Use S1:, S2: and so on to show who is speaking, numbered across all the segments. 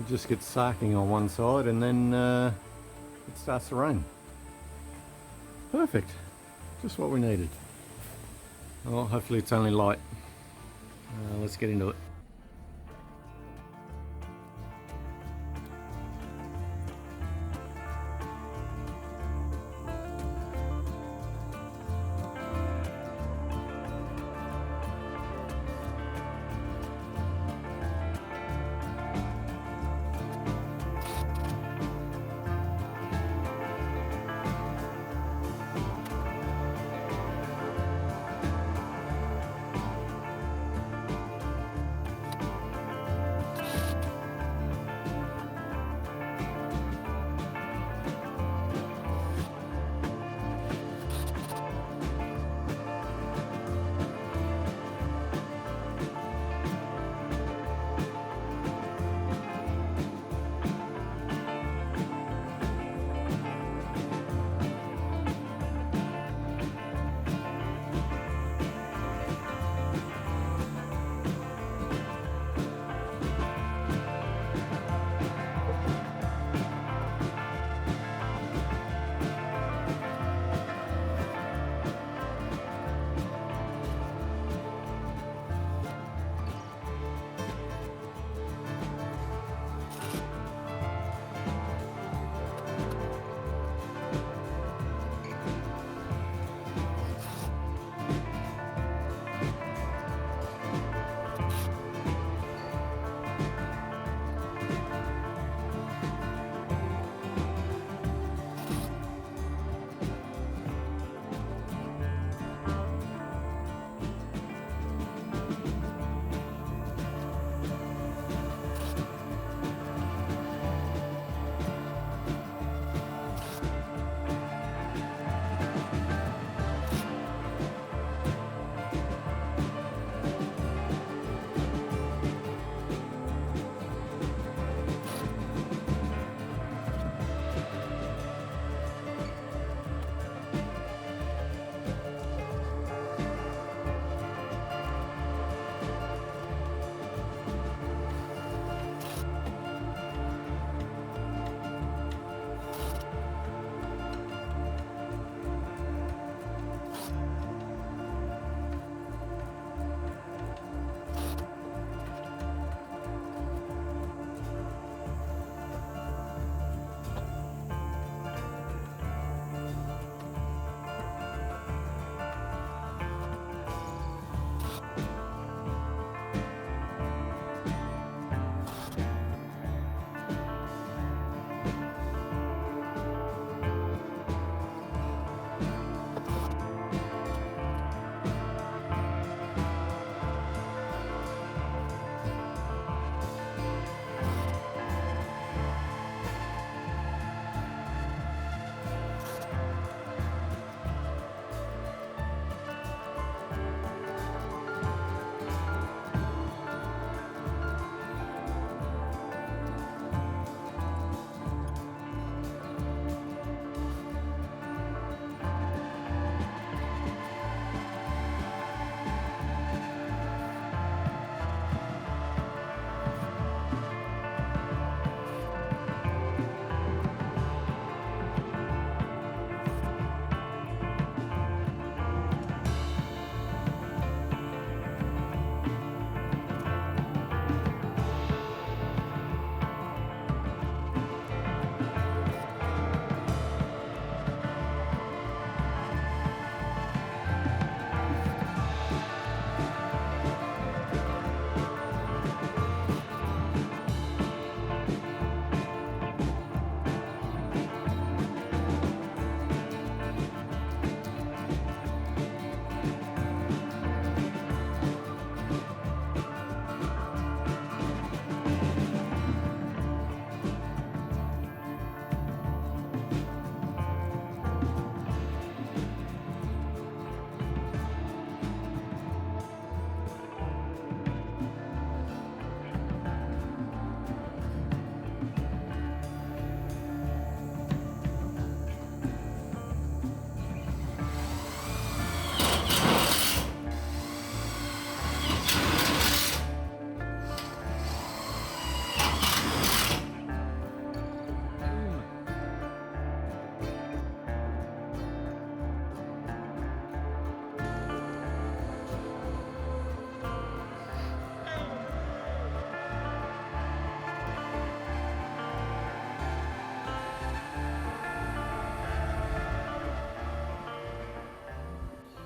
S1: it just gets sacking on one side and then it starts to rain. Perfect, just what we needed. Well, hopefully it's only light. Let's get into it.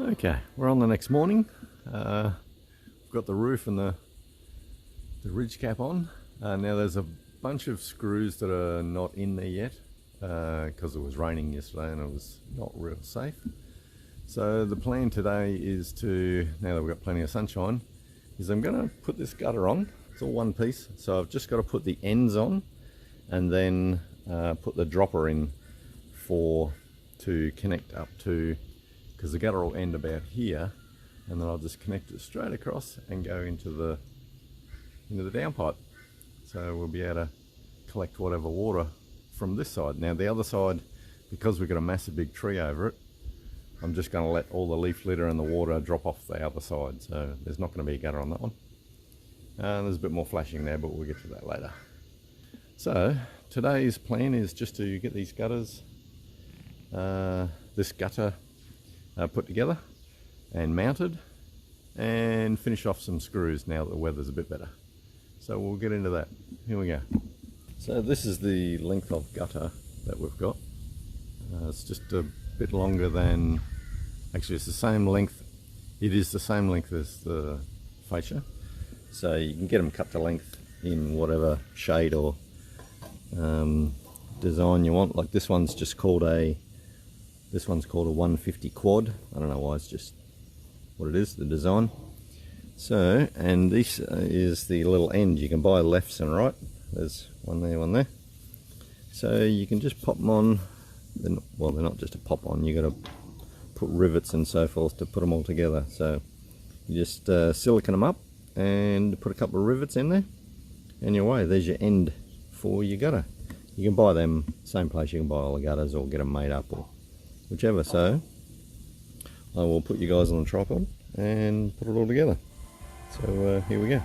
S1: Okay, we're on the next morning. We've got the roof and the ridge cap on. Now there's a bunch of screws that are not in there yet because it was raining yesterday and it was not real safe. So the plan today is to, now that we've got plenty of sunshine, is I'm going to put this gutter on. It's all one piece, so I've just got to put the ends on and then put the dropper in to connect up to, because the gutter will end about here, and then I'll just connect it straight across and go into the downpipe. So we'll be able to collect whatever water from this side. Now the other side, because we've got a massive big tree over it, I'm just going to let all the leaf litter and the water drop off the other side, so there's not going to be a gutter on that one. There's a bit more flashing there, but we'll get to that later. So today's plan is just to get these gutters, this gutter put together and mounted, and finish off some screws now that the weather's a bit better. So we'll get into that. Here we go. So this is the length of gutter that we've got. It's just a bit longer than, actually it's the same length, it is the same length as the fascia. So you can get them cut to length in whatever shade or design you want. Like this one's just called a, this one's called a 150 quad. I don't know why, it's just what it is, the design. So, and this is the little end. You can buy lefts and right. There's one there, one there. So you can just pop them on. Well, they're not just a pop on. You got to put rivets and so forth to put them all together. So you just silicone them up and put a couple of rivets in there, and your way. There's your end for your gutter. You can buy them same place you can buy all the gutters, or get them made up, or whichever. So I will put you guys on the tripod and put it all together. So here we go.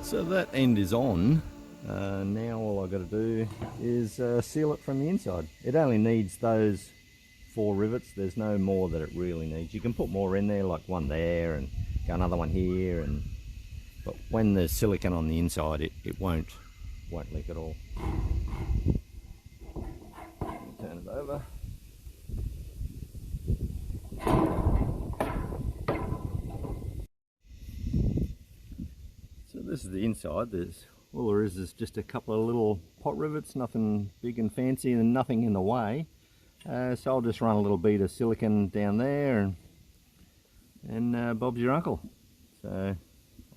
S1: So that end is on. Now all I've got to do is seal it from the inside. It only needs those 4 rivets. There's no more that it really needs. You can put more in there, like one there and go another one here, but when there's silicone on the inside, it won't leak at all. Turn it over. This is the inside. All there is just a couple of little pot rivets, nothing big and fancy and nothing in the way. So I'll just run a little bead of silicone down there and Bob's your uncle. So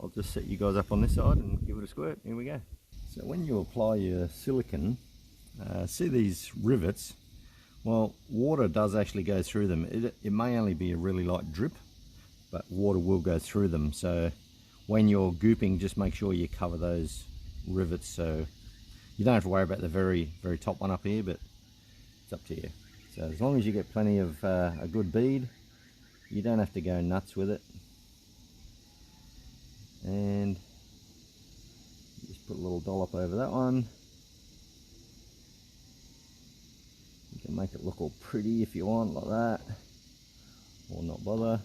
S1: I'll just set you guys up on this side and give it a squirt. Here we go. So when you apply your silicone, see these rivets? Well, water does actually go through them. It may only be a really light drip, but water will go through them. So when you're gooping, just make sure you cover those rivets, so you don't have to worry about the very top one up here, but it's up to you. So as long as you get plenty of a good bead, you don't have to go nuts with it. And just put a little dollop over that one. You can make it look all pretty if you want, like that, or not bother.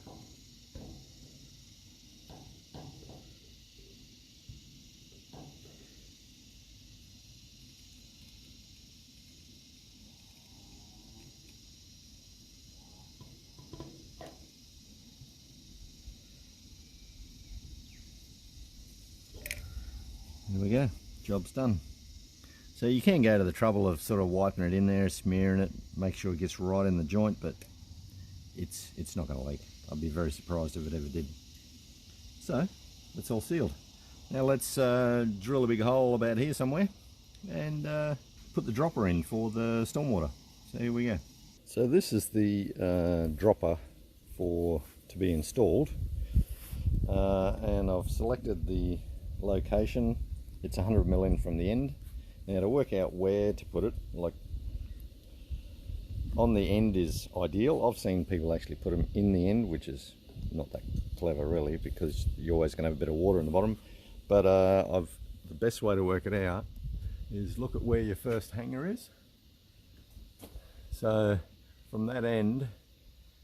S1: There we go, job's done. So you can go to the trouble of sort of wiping it in there, smearing it, make sure it gets right in the joint, but it's not going to leak. I'd be very surprised if it ever did. So it's all sealed. Now let's drill a big hole about here somewhere and put the dropper in for the stormwater. So here we go. So this is the dropper to be installed, and I've selected the location. It's 100 mil in from the end. Now to work out where to put it, like on the end is ideal. I've seen people actually put them in the end, which is not that clever really, because you're always going to have a bit of water in the bottom. But the best way to work it out is look at where your first hanger is. So from that end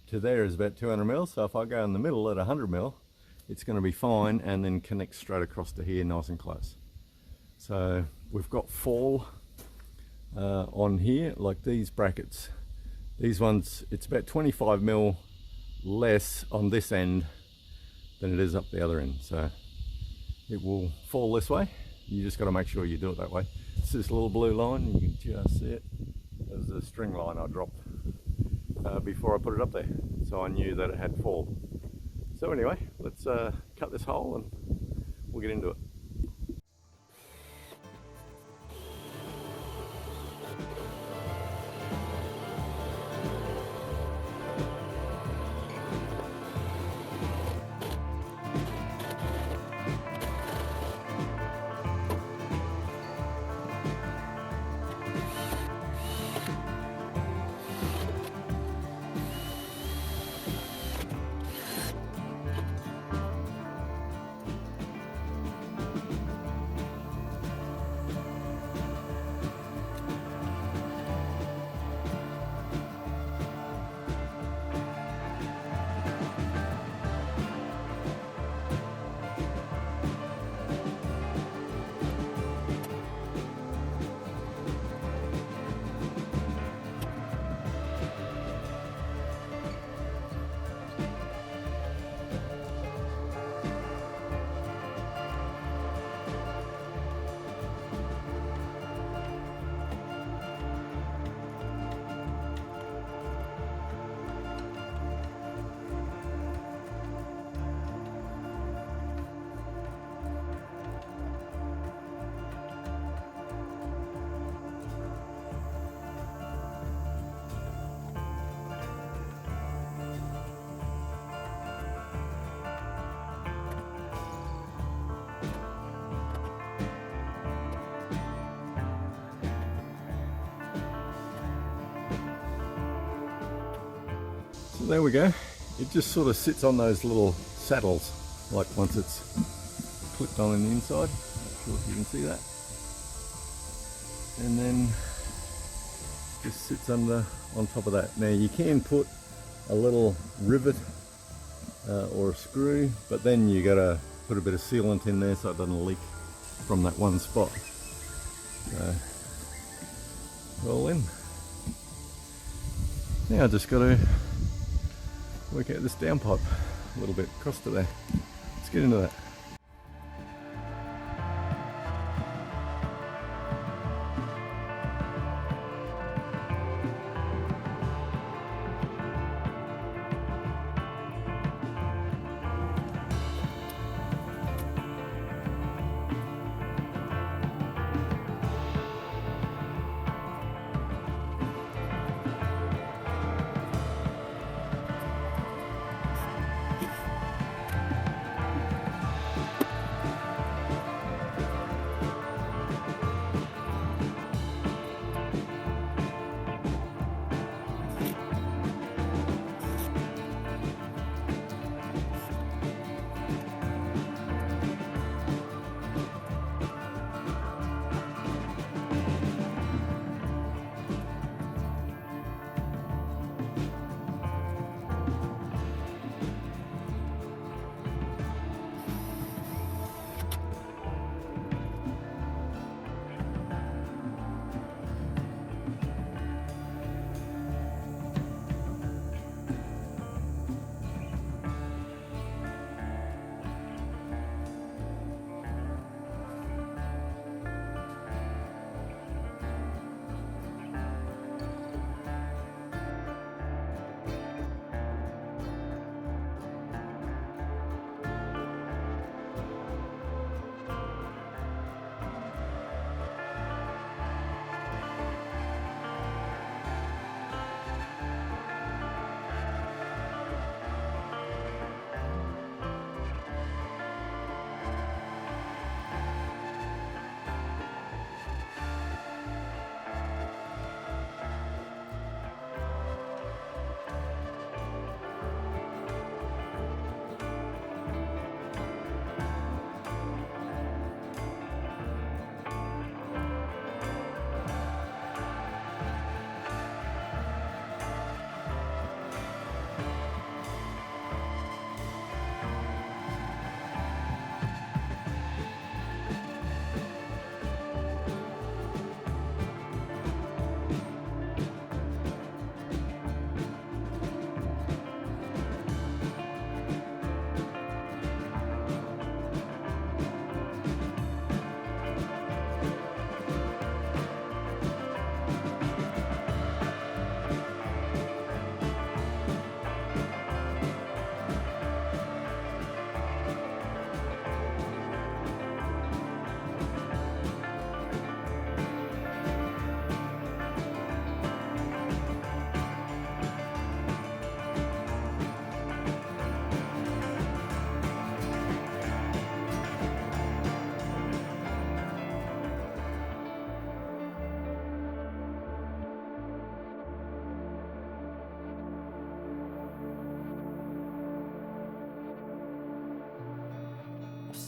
S1: to there is about 200 mil. So if I go in the middle at 100 mil, it's going to be fine, and then connect straight across to here nice and close. So we've got fall on here, like these brackets. These ones, it's about 25 mil less on this end than it is up the other end. So it will fall this way. You just got to make sure you do it that way. It's this little blue line, you can just see it. There's a string line I dropped before I put it up there, so I knew that it had fall. So anyway, let's cut this hole and we'll get into it. So there we go. It just sort of sits on those little saddles, like once it's clipped on the inside. Not sure if you can see that. And then just sits under on top of that. Now you can put a little rivet or a screw, but then you got to put a bit of sealant in there so it doesn't leak from that one spot. So roll in. Now I just got to work out this downpipe a little bit across to there. Let's get into that.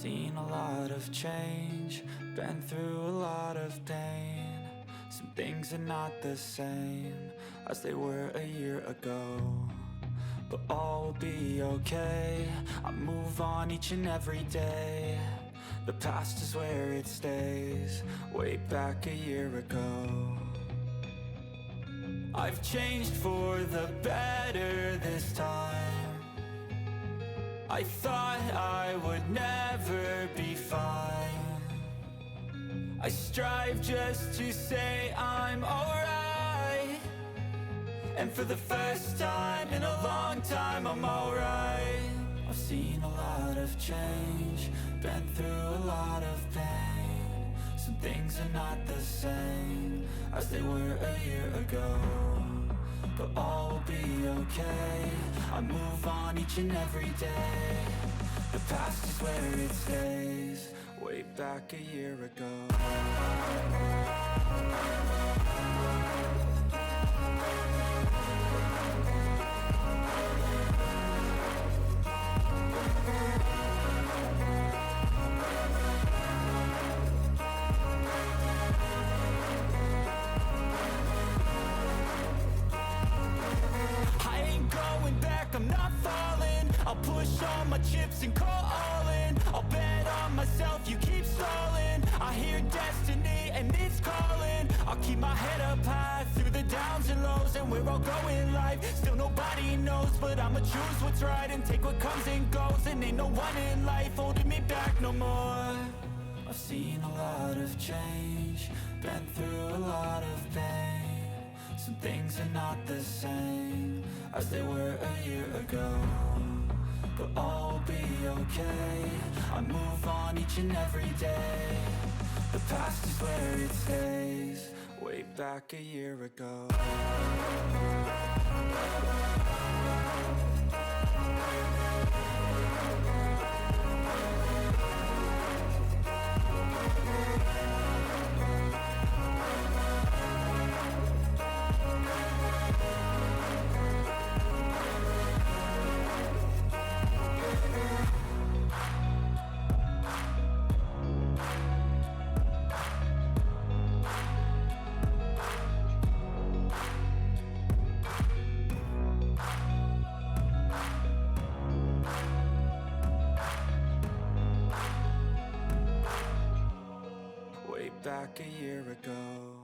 S2: seen a lot of change, been through a lot of pain. Some things are not the same as they were a year ago, but all will be okay. I move on each and every day. The past is where it stays, way back a year ago. I've changed for the better this time. I thought I would never be fine. I strive just to say I'm alright, and for the first time in a long time I'm alright. I've seen a lot of change, been through a lot of pain. Some things are not the same as they were a year ago, but all will be okay. I move on each and every day. The past is where it stays, way back a year ago. I'm not falling, I'll push all my chips and call all in. I'll bet on myself, you keep stalling. I hear destiny and it's calling. I'll keep my head up high through the downs and lows, and we're all going life. Still nobody knows, but I'ma choose what's right and take what comes and goes. And ain't no one in life holding me back no more. I've seen a lot of change, been through a lot of pain. Some things are not the same as they were a year ago, but all will be okay. I move on each and every day. The past is where it stays, way back a year ago. Back a year ago.